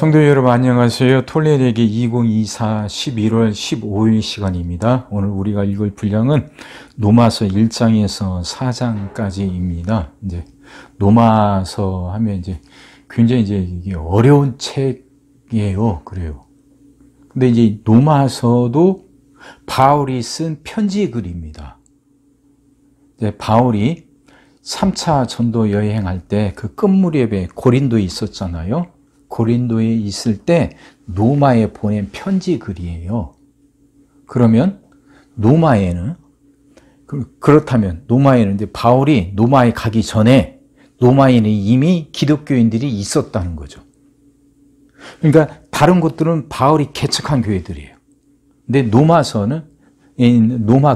성도 여러분 안녕하세요. 톨레되기 2024 11월 15일 시간입니다. 오늘 우리가 읽을 분량은 로마서 1장에서 4장까지입니다. 이제 로마서 하면 이제 굉장히 이게 어려운 책이에요. 그래요. 근데 이제 로마서도 바울이 쓴 편지 글입니다. 이제 바울이 3차 전도 여행할 때 그 끝무렵에 고린도에 있었잖아요. 고린도에 있을 때 로마에 보낸 편지 글이에요. 그러면 로마에는 그렇다면 로마에는 이제 바울이 로마에 가기 전에 로마에는 이미 기독교인들이 있었다는 거죠. 그러니까 다른 곳들은 바울이 개척한 교회들이에요. 근데 로마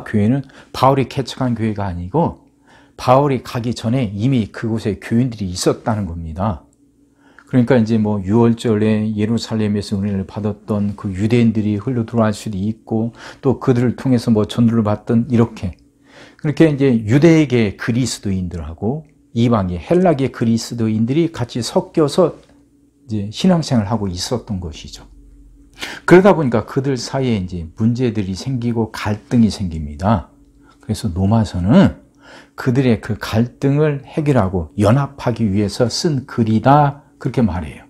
교회는 바울이 개척한 교회가 아니고 바울이 가기 전에 이미 그곳에 교인들이 있었다는 겁니다. 그러니까 이제 뭐 유월절에 예루살렘에서 은혜를 받았던 그 유대인들이 흘러 들어갈 수도 있고 또 그들을 통해서 뭐 전도를 받던 이렇게 그렇게 이제 유대계 그리스도인들하고 이방의 헬라계 그리스도인들이 같이 섞여서 이제 신앙생활을 하고 있었던 것이죠. 그러다 보니까 그들 사이에 이제 문제들이 생기고 갈등이 생깁니다. 그래서 로마서는 그들의 그 갈등을 해결하고 연합하기 위해서 쓴 글이다. 그렇게 말해요.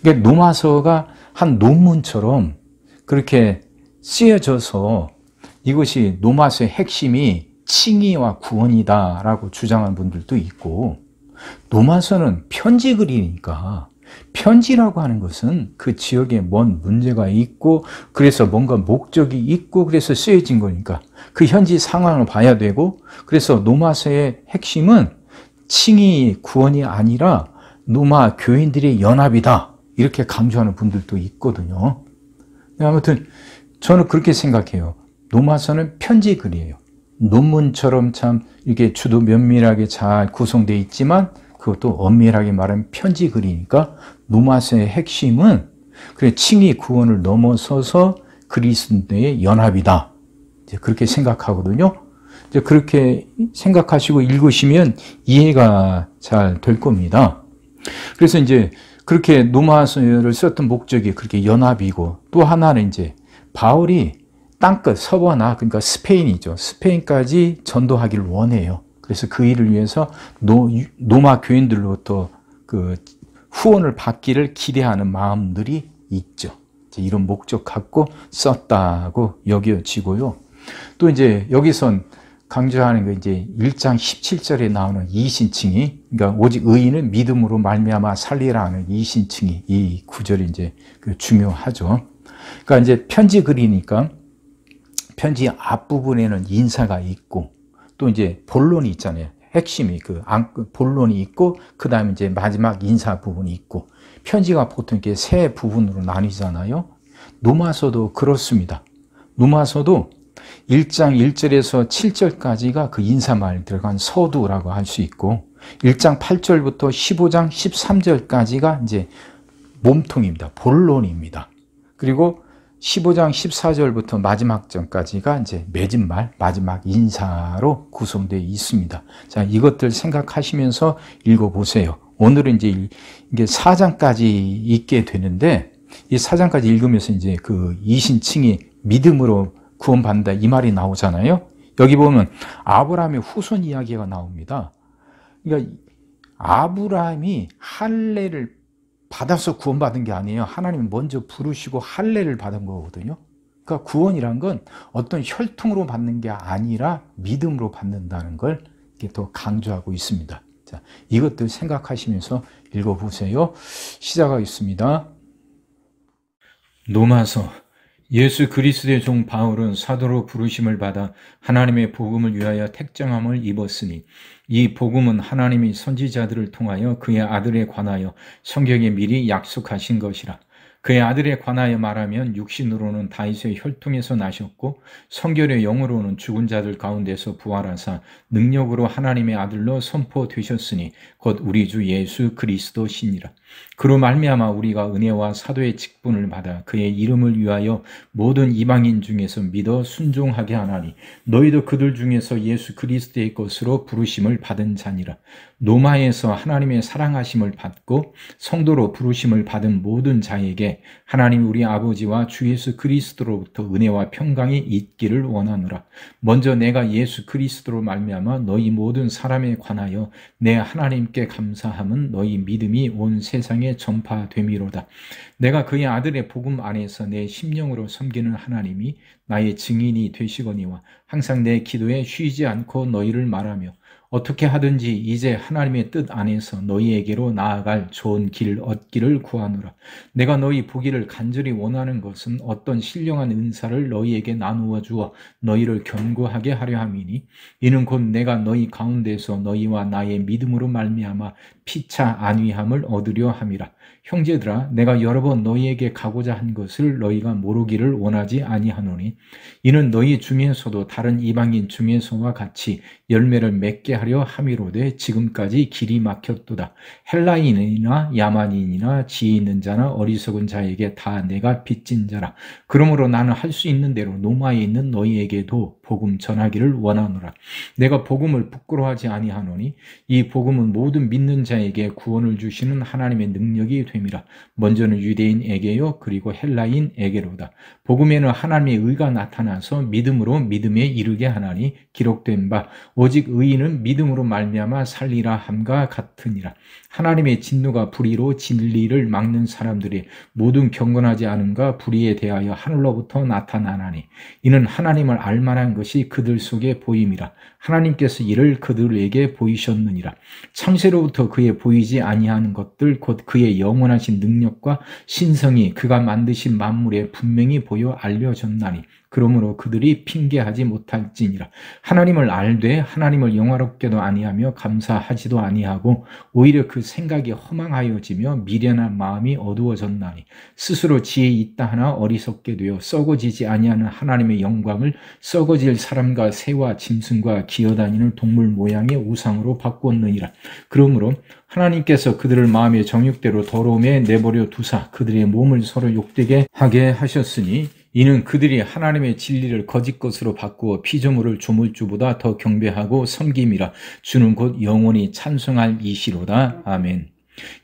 그러니까 로마서가 한 논문처럼 그렇게 쓰여져서 이것이 로마서의 핵심이 칭의와 구원이다라고 주장하는 분들도 있고 로마서는 편지 글이니까 편지라고 하는 것은 그 지역에 뭔 문제가 있고 그래서 뭔가 목적이 있고 그래서 쓰여진 거니까 그 현지 상황을 봐야 되고 그래서 로마서의 핵심은 칭의 구원이 아니라 로마 교인들의 연합이다 이렇게 강조하는 분들도 있거든요. 아무튼 저는 그렇게 생각해요. 로마서는 편지 글이에요. 논문처럼 참 이게 주도 면밀하게 잘 구성되어 있지만 그것도 엄밀하게 말하면 편지 글이니까 로마서의 핵심은 그래 칭의 구원을 넘어서서 그리스도의 연합이다. 이제 그렇게 생각하거든요. 이제 그렇게 생각하시고 읽으시면 이해가 잘 될 겁니다. 그래서 이제 그렇게 로마서를 썼던 목적이 그렇게 연합이고 또 하나는 이제 바울이 땅끝 서버나 그러니까 스페인이죠. 스페인까지 전도하기를 원해요. 그래서 그 일을 위해서 로마 교인들로부터 그 후원을 받기를 기대하는 마음들이 있죠. 이런 목적 갖고 썼다고 여겨지고요. 또 이제 여기선 강조하는 게 이제 1장 17절에 나오는 이신칭의, 그러니까 오직 의인은 믿음으로 말미암아 살리라는 이신칭의 이 구절이 이제 중요하죠. 그러니까 이제 편지 글이니까 편지 앞부분에는 인사가 있고 또 이제 본론이 있잖아요. 핵심이 본론이 있고 그 다음에 이제 마지막 인사 부분이 있고 편지가 보통 이렇게 세 부분으로 나뉘잖아요. 로마서도 그렇습니다. 로마서도 1장 1절에서 7절까지가 그 인사말 들어간 서두라고 할 수 있고 1장 8절부터 15장 13절까지가 이제 몸통입니다. 본론입니다. 그리고 15장 14절부터 마지막 절까지가 이제 맺은말, 마지막 인사로 구성되어 있습니다. 자, 이것들 생각하시면서 읽어보세요. 오늘은 이제 이게 4장까지 읽게 되는데 이 4장까지 읽으면서 이제 그 이신칭이 믿음으로 구원받는다 이 말이 나오잖아요. 여기 보면 아브라함의 후손 이야기가 나옵니다. 그러니까 아브라함이 할례를 받아서 구원받은 게 아니에요. 하나님이 먼저 부르시고 할례를 받은 거거든요. 그러니까 구원이란 건 어떤 혈통으로 받는 게 아니라 믿음으로 받는다는 걸 이렇게 더 강조하고 있습니다. 자, 이것들 생각하시면서 읽어보세요. 시작하겠습니다. 로마서 예수 그리스도의 종 바울은 사도로 부르심을 받아 하나님의 복음을 위하여 택정함을 입었으니 이 복음은 하나님이 선지자들을 통하여 그의 아들에 관하여 성경에 미리 약속하신 것이라. 그의 아들에 관하여 말하면 육신으로는 다윗의 혈통에서 나셨고 성결의 영으로는 죽은 자들 가운데서 부활하사 능력으로 하나님의 아들로 선포되셨으니 곧 우리 주 예수 그리스도시니라. 그로 말미암아 우리가 은혜와 사도의 직분을 받아 그의 이름을 위하여 모든 이방인 중에서 믿어 순종하게 하나니 너희도 그들 중에서 예수 그리스도의 것으로 부르심을 받은 자니라. 노마에서 하나님의 사랑하심을 받고 성도로 부르심을 받은 모든 자에게 하나님 우리 아버지와 주 예수 그리스도로부터 은혜와 평강이 있기를 원하노라. 먼저 내가 예수 그리스도로 말미암아 너희 모든 사람에 관하여 내 하나님께 감사함은 너희 믿음이 온 세상에 전파됨이로다. 내가 그의 아들의 복음 안에서 내 심령으로 섬기는 하나님이 나의 증인이 되시거니와 항상 내 기도에 쉬지 않고 너희를 말하며 어떻게 하든지 이제 하나님의 뜻 안에서 너희에게로 나아갈 좋은 길 얻기를 구하노라. 내가 너희 보기를 간절히 원하는 것은 어떤 신령한 은사를 너희에게 나누어 주어 너희를 견고하게 하려 함이니 이는 곧 내가 너희 가운데서 너희와 나의 믿음으로 말미암아 피차 안위함을 얻으려 함이라. 형제들아, 내가 여러 번 너희에게 가고자 한 것을 너희가 모르기를 원하지 아니하노니 이는 너희 중에서도 다른 이방인 중에서와 같이 열매를 맺게 하려 함이로되 지금까지 길이 막혔도다. 헬라인이나 야만인이나 지혜 있는 자나 어리석은 자에게 다 내가 빚진 자라. 그러므로 나는 할 수 있는 대로 노마에 있는 너희에게도 복음 전하기를 원하노라. 내가 복음을 부끄러워하지 아니하노니 이 복음은 모든 믿는 자에게 구원을 주시는 하나님의 능력이 됨이라. 먼저는 유대인에게요 그리고 헬라인에게로다. 복음에는 하나님의 의가 나타나서 믿음으로 믿음에 이르게 하나니 기록된 바 오직 의인은 믿음으로 말미암아 살리라 함과 같으니라. 하나님의 진노가 불의로 진리를 막는 사람들이 모든 경건하지 않은가 불의에 대하여 하늘로부터 나타나나니 이는 하나님을 알만한 것이 그들 속에 보임이라. 하나님께서 이를 그들에게 보이셨느니라. 창세로부터 그의 보이지 아니하는 것들 곧 그의 영원하신 능력과 신성이 그가 만드신 만물에 분명히 보여 알려졌나니 그러므로 그들이 핑계하지 못할지니라. 하나님을 알되 하나님을 영화롭게도 아니하며 감사하지도 아니하고 오히려 그 생각이 허망하여지며 미련한 마음이 어두워졌나니 스스로 지혜 있다 하나 어리석게 되어 썩어지지 아니하는 하나님의 영광을 썩어질 사람과 새와 짐승과 기어다니는 동물 모양의 우상으로 바꾸었느니라. 그러므로 하나님께서 그들을 마음의 정욕대로 더러움에 내버려 두사 그들의 몸을 서로 욕되게 하게 하셨으니 이는 그들이 하나님의 진리를 거짓 것으로 바꾸어 피조물을 조물주보다 더 경배하고 섬김이라. 주는 곧 영원히 찬송할 이시로다. 아멘.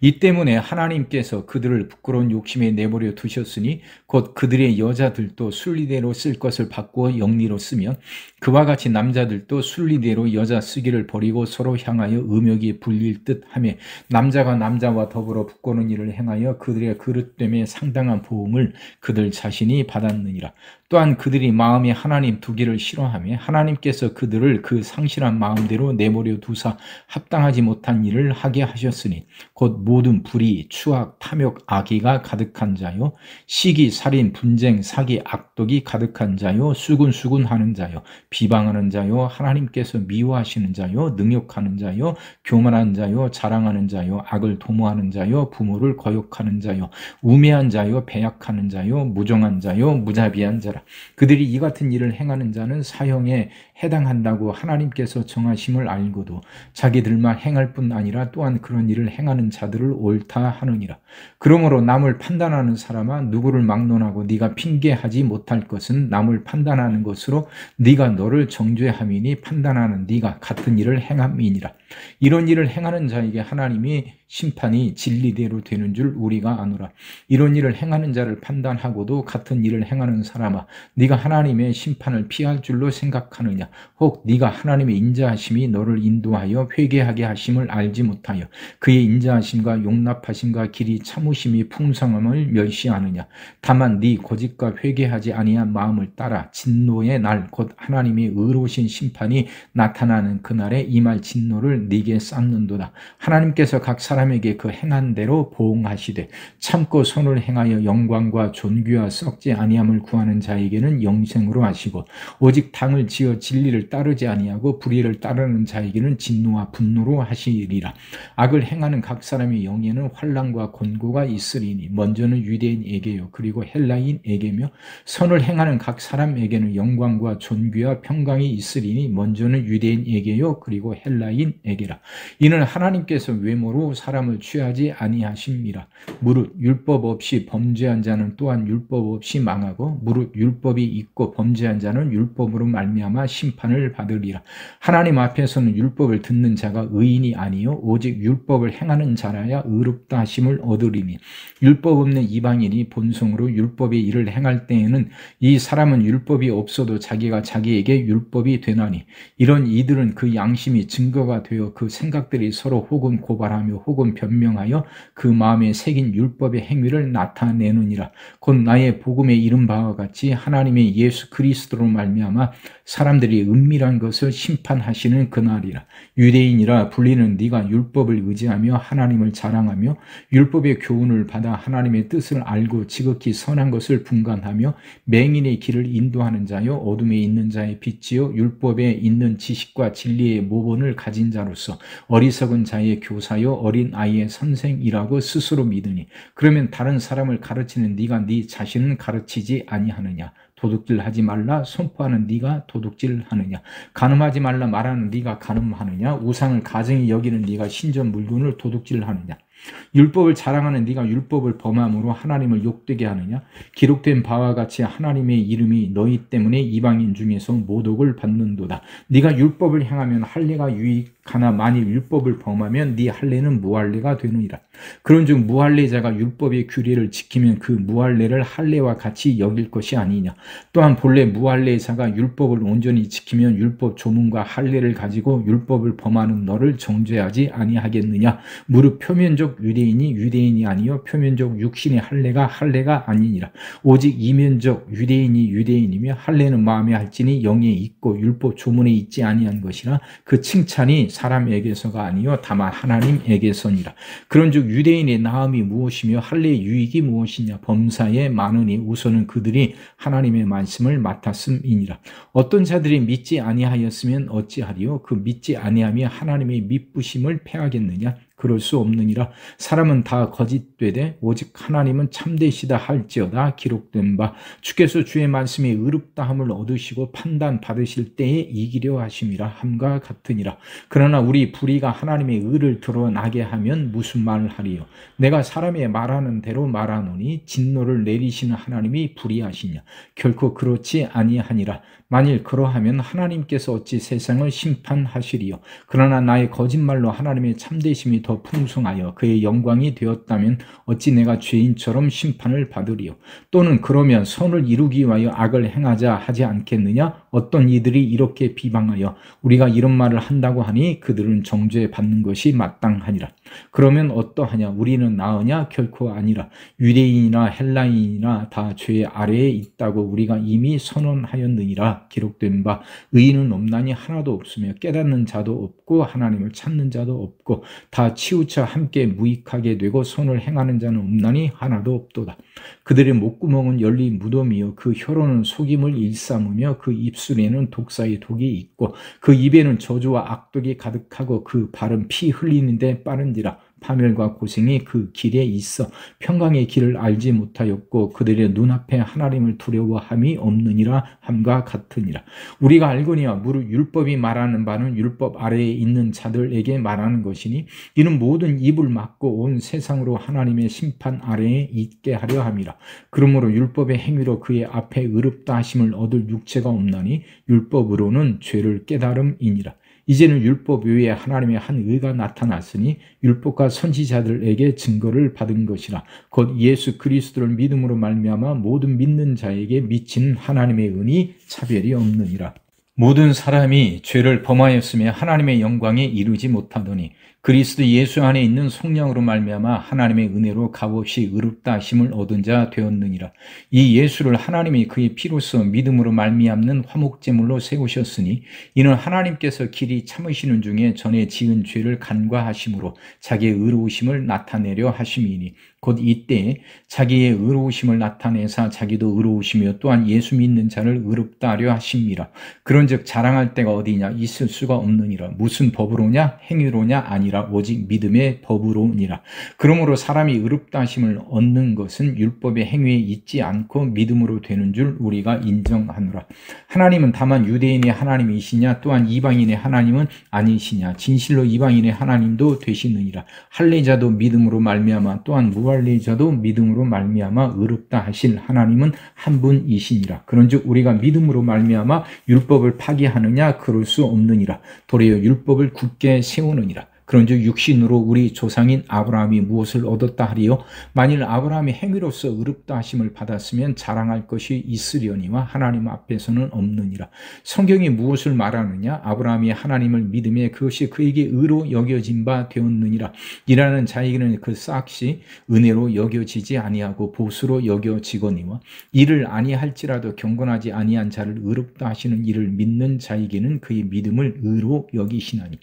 이 때문에 하나님께서 그들을 부끄러운 욕심에 내버려 두셨으니 곧 그들의 여자들도 순리대로 쓸 것을 바꾸어 영리로 쓰며 그와 같이 남자들도 순리대로 여자 쓰기를 버리고 서로 향하여 음욕이 불릴 듯 하며 남자가 남자와 더불어 부끄러운 일을 행하여 그들의 그릇됨에 상당한 보응을 그들 자신이 받았느니라. 또한 그들이 마음에 하나님 두기를 싫어하며 하나님께서 그들을 그 상실한 마음대로 내버려 두사 합당하지 못한 일을 하게 하셨으니 곧 모든 불의, 추악, 탐욕, 악의가 가득한 자요 시기, 살인, 분쟁, 사기, 악독이 가득한 자요 수군수군하는 자요 비방하는 자요 하나님께서 미워하시는 자요 능욕하는 자요 교만한 자요 자랑하는 자요 악을 도모하는 자요 부모를 거역하는 자요 우매한 자요 배약하는 자요 무정한 자요 무자비한 자라. 그들이 이 같은 일을 행하는 자는 사형에 해당한다고 하나님께서 정하심을 알고도 자기들만 행할 뿐 아니라 또한 그런 일을 행하는 자들을 옳다 하느니라. 그러므로 남을 판단하는 사람아 누구를 막론하고 네가 핑계하지 못할 것은 남을 판단하는 것으로 네가 너를 정죄함이니 판단하는 네가 같은 일을 행함이니라. 이런 일을 행하는 자에게 하나님이 심판이 진리대로 되는 줄 우리가 아노라. 이런 일을 행하는 자를 판단하고도 같은 일을 행하는 사람아 네가 하나님의 심판을 피할 줄로 생각하느냐. 혹 네가 하나님의 인자하심이 너를 인도하여 회개하게 하심을 알지 못하여 그의 인자하심과 용납하심과 길이 참으심이 풍성함을 멸시하느냐. 다만 네 고집과 회개하지 아니한 마음을 따라 진노의 날 곧 하나님의 의로우신 심판이 나타나는 그날에 임할 진노를 네게 쌓는도다. 하나님께서 각 사람에게 그 행한 대로 보응하시되 참고 선을 행하여 영광과 존귀와 썩지 아니함을 구하는 자에게는 영생으로 하시고 오직 당을 지어 진리를 따르지 아니하고 불의를 따르는 자에게는 진노와 분노로 하시리라. 악을 행하는 각 사람의 영에는 환난과 곤고가 있으리니 먼저는 유대인에게요 그리고 헬라인에게며 선을 행하는 각 사람에게는 영광과 존귀와 평강이 있으리니 먼저는 유대인에게요 그리고 헬라인에게라. 이는 하나님께서 외모로 사람을 취하지 아니하심이라. 무릇 율법 없이 범죄한 자는 또한 율법 없이 망하고 무릇 율법이 있고 범죄한 자는 율법으로 말미암아 심판을 받으리라. 하나님 앞에서는 율법을 듣는 자가 의인이 아니요 오직 율법을 행하는 자라야 의롭다 하심을 얻으리니 율법 없는 이방인이 본성으로 율법의 일을 행할 때에는 이 사람은 율법이 없어도 자기가 자기에게 율법이 되나니 이런 이들은 그 양심이 증거가 되어 그 생각들이 서로 혹은 고발하며 혹은 변명하여 그 마음에 새긴 율법의 행위를 나타내느니라. 곧 나의 복음에 이른 바와 같이 하나님의 예수 그리스도로 말미암아 사람들이 은밀한 것을 심판하시는 그날이라. 유대인이라 불리는 네가 율법을 의지하며 하나님을 자랑하며 율법의 교훈을 받아 하나님의 뜻을 알고 지극히 선한 것을 분간하며 맹인의 길을 인도하는 자요 어둠에 있는 자의 빛이요 율법에 있는 지식과 진리의 모본을 가진 자로서 어리석은 자의 교사요 어린 아이의 선생이라고 스스로 믿으니 그러면 다른 사람을 가르치는 네가 네 자신은 가르치지 아니하느냐. 도둑질하지 말라 선포하는 네가 도둑질하느냐. 간음하지 말라 말하는 네가 간음하느냐. 우상을 가증히 여기는 네가 신전 물건을 도둑질하느냐. 율법을 자랑하는 네가 율법을 범함으로 하나님을 욕되게 하느냐. 기록된 바와 같이 하나님의 이름이 너희 때문에 이방인 중에서 모독을 받는도다. 네가 율법을 행하면 할례가 유익하나 만일 율법을 범하면 네 할례는 무할례가 되느니라. 그런즉 무할례자가 율법의 규례를 지키면 그 무할례를 할례와 같이 여길 것이 아니냐. 또한 본래 무할례자가 율법을 온전히 지키면 율법 조문과 할례를 가지고 율법을 범하는 너를 정죄하지 아니하겠느냐. 무릇 표면적 유대인이 유대인이 아니요 표면적 육신의 할례가 아니니라. 오직 이면적 유대인이 유대인이며 할례는 마음에 할지니 영에 있고 율법 조문에 있지 아니한 것이라. 그 칭찬이 사람에게서가 아니요 다만 하나님에게서니라. 그런즉 유대인의 나음이 무엇이며 할례의 유익이 무엇이냐. 범사에 많으니 우선은 그들이 하나님의 말씀을 맡았음이니라. 어떤 자들이 믿지 아니하였으면 어찌하리요. 그 믿지 아니하며 하나님의 믿부심을 패하겠느냐. 그럴 수 없느니라. 사람은 다 거짓되되 오직 하나님은 참되시다 할지어다. 기록된 바 주께서 주의 말씀이 의롭다함을 얻으시고 판단 받으실 때에 이기려 하심이라 함과 같으니라. 그러나 우리 불의가 하나님의 의를 드러나게 하면 무슨 말을 하리요. 내가 사람의 말하는 대로 말하노니 진노를 내리시는 하나님이 불의하시냐. 결코 그렇지 아니하니라. 만일 그러하면 하나님께서 어찌 세상을 심판하시리요. 그러나 나의 거짓말로 하나님의 참되심이 더 풍성하여 그의 영광이 되었다면 어찌 내가 죄인처럼 심판을 받으리요. 또는 그러면 선을 이루기 위하여 악을 행하자 하지 않겠느냐. 어떤 이들이 이렇게 비방하여 우리가 이런 말을 한다고 하니 그들은 정죄받는 것이 마땅하니라. 그러면 어떠하냐. 우리는 나으냐. 결코 아니라. 유대인이나 헬라인이나 다 죄 아래에 있다고 우리가 이미 선언하였느니라. 기록된 바 의인은 없나니 하나도 없으며 깨닫는 자도 없고 하나님을 찾는 자도 없고 다 치우쳐 함께 무익하게 되고 선을 행하는 자는 없나니 하나도 없도다. 그들의 목구멍은 열린 무덤이요 그 혀로는 속임을 일삼으며 그 입술에는 독사의 독이 있고 그 입에는 저주와 악독이 가득하고 그 발은 피 흘리는데 빠른지라. 파멸과 고생이 그 길에 있어 평강의 길을 알지 못하였고 그들의 눈앞에 하나님을 두려워함이 없느니라 함과 같으니라. 우리가 알거니와 무릇 율법이 말하는 바는 율법 아래에 있는 자들에게 말하는 것이니 이는 모든 입을 막고 온 세상으로 하나님의 심판 아래에 있게 하려 함이라. 그러므로 율법의 행위로 그의 앞에 의롭다 하심을 얻을 육체가 없나니 율법으로는 죄를 깨달음이니라. 이제는 율법 외에 하나님의 한 의가 나타났으니 율법과 선지자들에게 증거를 받은 것이라. 곧 예수 그리스도를 믿음으로 말미암아 모든 믿는 자에게 미치는 하나님의 은이 차별이 없느니라. 모든 사람이 죄를 범하였으며 하나님의 영광에 이르지 못하더니 그리스도 예수 안에 있는 성령으로 말미암아 하나님의 은혜로 값없이 의롭다 하심을 얻은 자 되었느니라. 이 예수를 하나님이 그의 피로써 믿음으로 말미암는 화목제물로 세우셨으니 이는 하나님께서 길이 참으시는 중에 전에 지은 죄를 간과하심으로 자기의 의로우심을 나타내려 하심이니 곧 이때에 자기의 의로우심을 나타내사 자기도 의로우시며 또한 예수 믿는 자를 의롭다 하려 하심이라. 그러니 그런즉 자랑할 데가 어디냐 있을 수가 없느니라. 무슨 법으로냐 행위로냐 아니라 오직 믿음의 법으로니라. 그러므로 사람이 의롭다 하심을 얻는 것은 율법의 행위에 있지 않고 믿음으로 되는 줄 우리가 인정하노라. 하나님은 다만 유대인의 하나님이시냐 또한 이방인의 하나님은 아니시냐. 진실로 이방인의 하나님도 되시느니라. 할례자도 믿음으로 말미암아 또한 무할례자도 믿음으로 말미암아 의롭다 하실 하나님은 한 분이시니라. 그런즉 우리가 믿음으로 말미암아 율법을 파기하느냐 그럴 수 없느니라. 도리어 율법을 굳게 세우느니라. 그런즉 육신으로 우리 조상인 아브라함이 무엇을 얻었다 하리요? 만일 아브라함이 행위로서 의롭다 하심을 받았으면 자랑할 것이 있으려니와 하나님 앞에서는 없느니라. 성경이 무엇을 말하느냐? 아브라함이 하나님을 믿음에 그것이 그에게 의로 여겨진 바 되었느니라. 일하는 자에게는 그 싹이 은혜로 여겨지지 아니하고 보수로 여겨지거니와 일을 아니할지라도 경건하지 아니한 자를 의롭다 하시는 이를 믿는 자에게는 그의 믿음을 의로 여기시나니.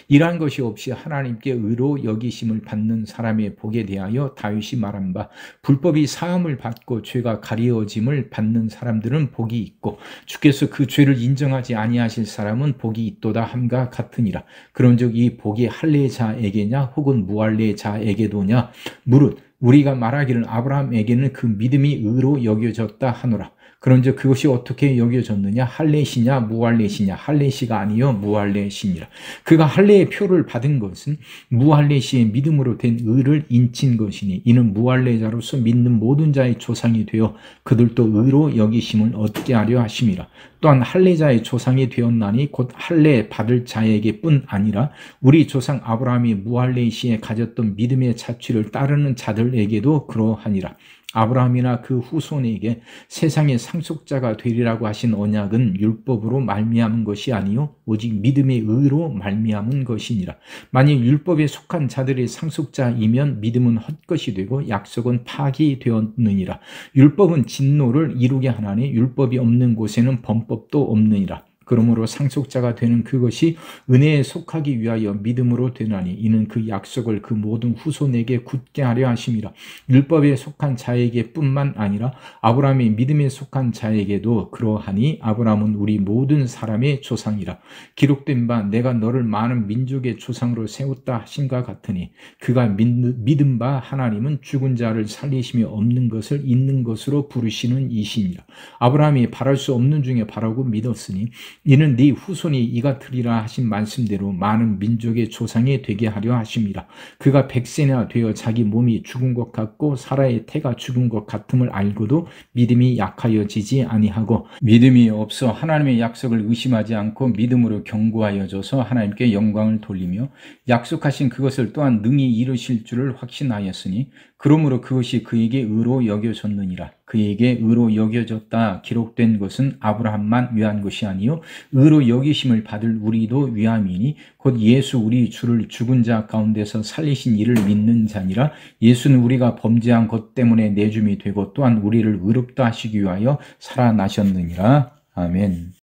일한 것이 없이 하나님께 의로 여기심을 받는 사람의 복에 대하여 다윗이 말한 바 불법이 사함을 받고 죄가 가리워짐을 받는 사람들은 복이 있고 주께서 그 죄를 인정하지 아니하실 사람은 복이 있도다 함과 같으니라. 그런즉 이 복이 할례자에게냐 혹은 무할례자에게도냐 무릇 우리가 말하기를 아브라함에게는 그 믿음이 의로 여겨졌다 하노라. 그런즉 그것이 어떻게 여겨졌느냐? 할례시냐 무할례시냐? 할례시가 아니요 무할례시니라. 그가 할례의 표를 받은 것은 무할례시의 믿음으로 된 의를 인친 것이니 이는 무할례자로서 믿는 모든 자의 조상이 되어 그들도 의로 여기심을 얻게 하려 하심이라. 또한 할례자의 조상이 되었나니 곧 할례 받을 자에게 뿐 아니라 우리 조상 아브라함이 무할례시에 가졌던 믿음의 자취를 따르는 자들에게도 그러하니라. 아브라함이나 그 후손에게 세상의 상속자가 되리라고 하신 언약은 율법으로 말미암은 것이 아니요 오직 믿음의 의로 말미암은 것이니라. 만일 율법에 속한 자들이 상속자이면 믿음은 헛것이 되고 약속은 파기되었느니라. 율법은 진노를 이루게 하나니 율법이 없는 곳에는 범법도 없느니라. 그러므로 상속자가 되는 그것이 은혜에 속하기 위하여 믿음으로 되나니 이는 그 약속을 그 모든 후손에게 굳게 하려 하심이라. 율법에 속한 자에게 뿐만 아니라 아브라함이 믿음에 속한 자에게도 그러하니 아브라함은 우리 모든 사람의 조상이라. 기록된 바 내가 너를 많은 민족의 조상으로 세웠다 하신과 같으니 그가 믿은 바 하나님은 죽은 자를 살리심이 없는 것을 있는 것으로 부르시는 이시니라. 아브라함이 바랄 수 없는 중에 바라고 믿었으니 이는 네 후손이 이같으리라 하신 말씀대로 많은 민족의 조상이 되게 하려 하심이라. 그가 100세나 되어 자기 몸이 죽은 것 같고 사라의 태가 죽은 것 같음을 알고도 믿음이 약하여지지 아니하고 믿음이 없어 하나님의 약속을 의심하지 않고 믿음으로 견고하여져서 하나님께 영광을 돌리며 약속하신 그것을 또한 능히 이루실 줄을 확신하였으니 그러므로 그것이 그에게 의로 여겨졌느니라. 그에게 의로 여겨졌다 기록된 것은 아브라함만 위한 것이 아니요 의로 여기심을 받을 우리도 위함이니 곧 예수 우리 주를 죽은 자 가운데서 살리신 이를 믿는 자니라. 예수는 우리가 범죄한 것 때문에 내줌이 되고 또한 우리를 의롭다 하시기 위하여 살아나셨느니라. 아멘.